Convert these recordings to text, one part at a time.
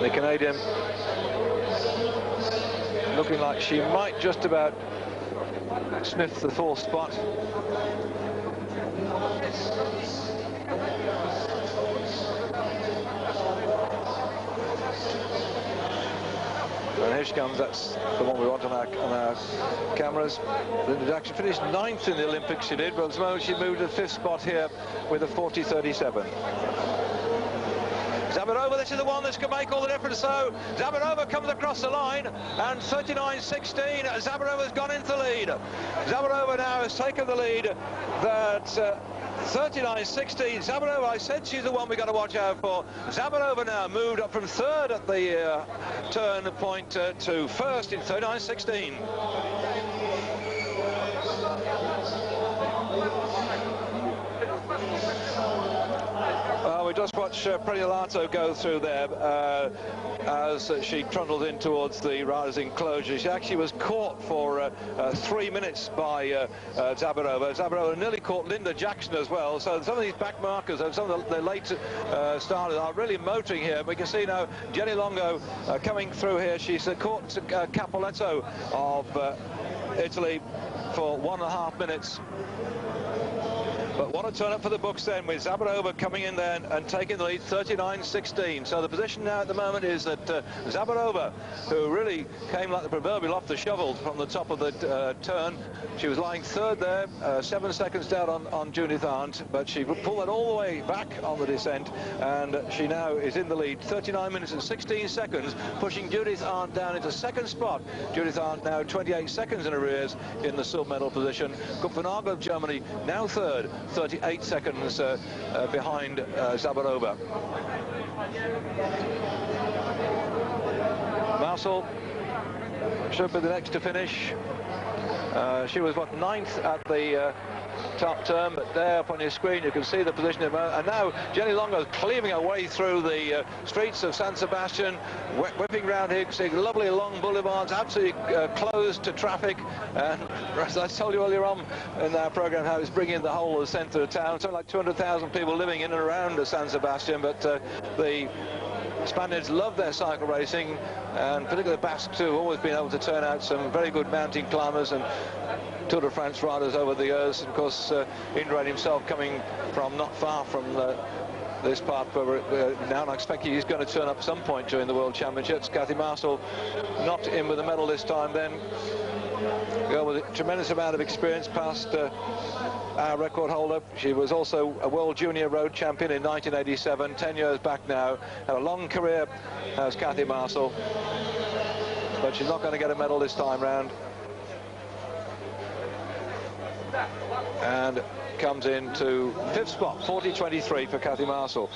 The Canadian looking like she might just about sniff the fourth spot. And here she comes. That's the one we want on our cameras. Linda Jackson finished 9th in the Olympics, she did, but at the moment she moved to the 5th spot here with a 40.37. Zabirova, this is the one that's going to make all the difference. So Zabirova comes across the line, and 39.16. Zabirova's gone into the lead. Zabirova now has taken the lead. That 39.16. Zabirova, I said she's the one we got to watch out for. Zabirova now moved up from 3rd at the turn point to 1st in 39.16. We just watched Trial88 go through there as she trundled in towards the rider's enclosure. She actually was caught for 3 minutes by Zabirova. Zabirova nearly caught Linda Jackson as well. So some of these back markers and some of the late starters are really motoring here. We can see now Jenny Longo coming through here. She's caught Capoletto of Italy for 1.5 minutes. But what a turn up for the books then, with Zabirova coming in there and taking the lead, 39.16. So the position now at the moment is that Zabirova, who really came like the proverbial off the shovel from the top of the turn, she was lying 3rd there, 7 seconds down on Judith Arndt, but she pulled that all the way back on the descent, and she now is in the lead, 39 minutes and 16 seconds, pushing Judith Arndt down into 2nd spot. Judith Arndt now 28 seconds in arrears in the silver medal position. Kupfenagel of Germany now 3rd. 38 seconds behind Zabirova. Marcel should be the next to finish. She was, what, 9th at the top turn, but there up on your screen you can see the position of her. And now Jenny Longo is cleaving her way through the streets of San Sebastian, whipping round here. You can see lovely long boulevards, absolutely closed to traffic. And as I told you earlier on in our program, how it's bringing the whole of the centre of town. Something like 200,000 people living in and around San Sebastian, but the Spaniards love their cycle racing, and particularly the Basques too, always been able to turn out some very good mountain climbers and Tour de France riders over the years. And of course, Indurain himself coming from not far from this part where now, and I expect he's going to turn up some point during the World Championships. Cathy Marcel not in with a medal this time then. Girl with a tremendous amount of experience, past our record holder. She was also a World Junior Road Champion in 1987, 10 years back now. Had a long career as Cathy Marcel, but she's not going to get a medal this time round. And comes into 5th spot, 40.23 for Cathy Marcel.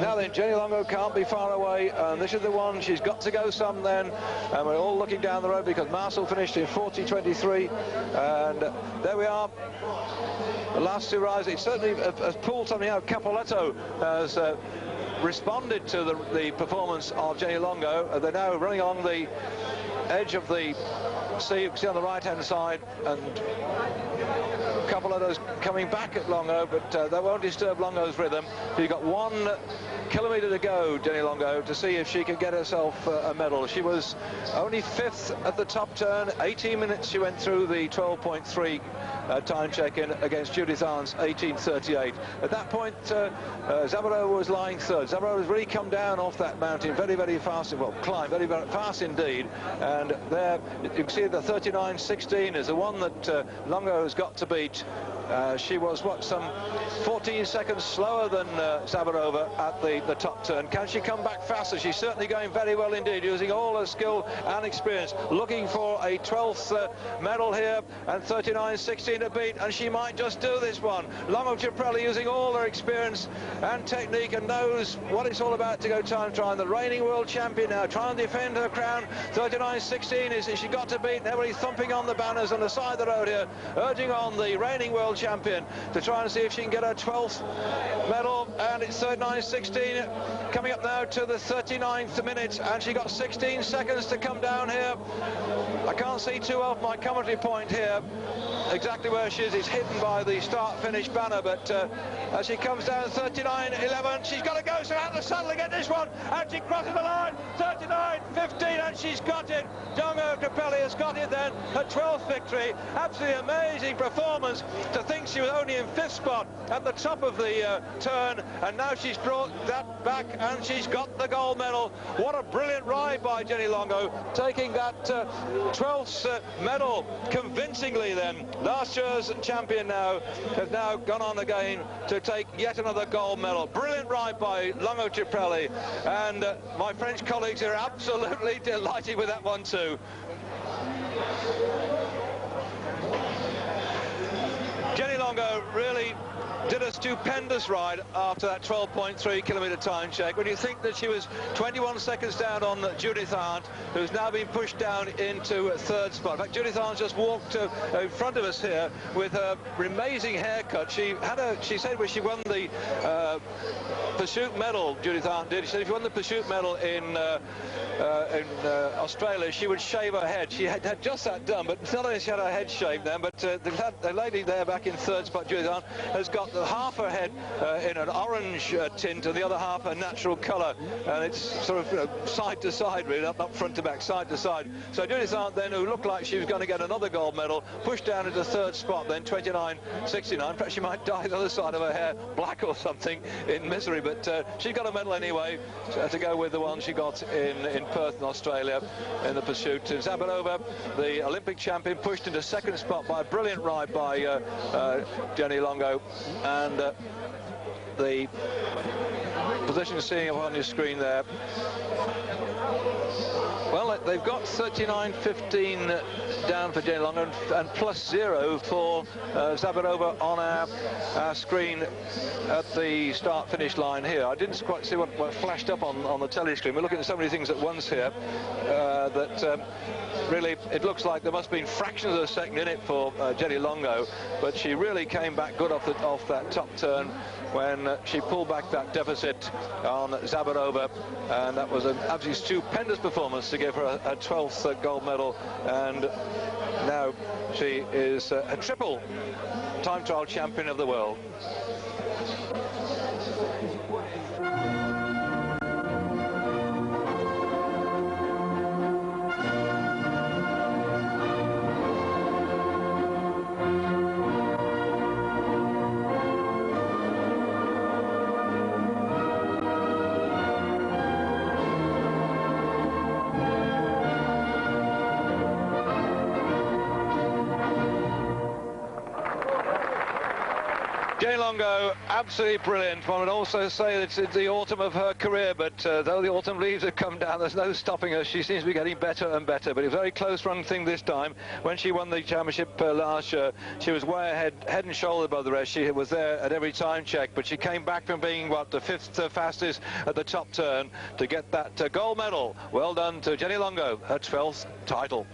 Now then, Jenny Longo can't be far away, and this is the one she's got to go some then, and we're all looking down the road because Marcel finished in 40.23, and there we are. The last 2 rides, it certainly has pulled something out. Capoletto has responded to the performance of Jenny Longo. They're now running along the edge of the sea. You can see on the right-hand side, and Capoletto's coming back at Longo, but that won't disturb Longo's rhythm. So you've got 1 kilometre to go, Jenny Longo, to see if she can get herself a medal. She was only 5th at the top turn. 18 minutes she went through the 12.3 time check-in against Judith Arndt's 18.38. At that point, Zabirova was lying 3rd. Zabirova has really come down off that mountain very, very fast. Well, climbed very, very fast indeed. And there you can see the 39.16 is the one that Longo has got to beat. She was, what, some 14 seconds slower than Zabirova at the top turn. Can she come back faster? She's certainly going very well indeed, using all her skill and experience, looking for a 12th medal here, and 39.16 to beat, and she might just do this one. Longo Ciprelli using all her experience and technique, and knows what it's all about to go time trying. The reigning world champion now trying to defend her crown. 39.16 is she got to beat, and everybody thumping on the banners on the side of the road here, urging on the reigning world champion to try and see if she can get her 12th medal. And it's 39.16 coming up now to the 39th minute, and she got 16 seconds to come down here. I can't see too off my commentary point here. exactly where she is. It's hidden by the start-finish banner, but as she comes down 39.11, she's got to go. So out the saddle again this one, and she crosses the line. 39.15, and she's got it. Dongo Capelli has got it then. Her 12th victory. Absolutely amazing performance. To think she was only in 5th spot at the top of the turn, and now she's brought that back, and she's got the gold medal. What a brilliant ride by Jenny Longo, taking that 12th medal convincingly then. Last year's champion now has now gone on again to take yet another gold medal. Brilliant ride by Longo Capelli, and my French colleagues are absolutely delighted with that one too. Jenny Longo really did a stupendous ride after that 12.3 kilometre time check. When you think that she was 21 seconds down on Judith Arndt, who's now been pushed down into 3rd spot. In fact, Judith Arndt just walked in front of us here with her amazing haircut. She said when she won the pursuit medal, Judith Arndt did, she said if you won the pursuit medal in Australia, she would shave her head. She had just that done, but not only she had her head shaved then, but the lady there back in 3rd spot, Judith Arndt, has got half her head in an orange tint and the other half a natural colour, and it's sort of side to side really, not front to back, side to side. So Judith Arndt then, who looked like she was going to get another gold medal, pushed down into 3rd spot then, 29.69. Perhaps she might dye the other side of her hair black or something in misery, but she got a medal anyway to go with the one she got in Perth in Australia in the pursuit. Zabarova, the Olympic champion, pushed into 2nd spot by a brilliant ride by Jenny Longo, and the position seeing up on your screen there. Well, they've got 39.15 down for Jenny Longo and +0 for Zabarova on our screen at the start-finish line here. I didn't quite see what flashed up on the telly screen. We're looking at so many things at once here that really it looks like there must have been fractions of a second in it for Jenny Longo, but she really came back good off that top turn when she pulled back that deficit on Zabarova, and that was an absolutely stupendous performance to give her a 12th gold medal, and now she is a triple time trial champion of the world. Jenny Longo, absolutely brilliant. One would also say that it's the autumn of her career, but though the autumn leaves have come down, there's no stopping her. She seems to be getting better and better, but it was a very close run thing this time. When she won the championship last year, she was way ahead, head and shoulder above the rest. She was there at every time check, but she came back from being, what, the 5th fastest at the top turn to get that gold medal. Well done to Jenny Longo, her 12th title.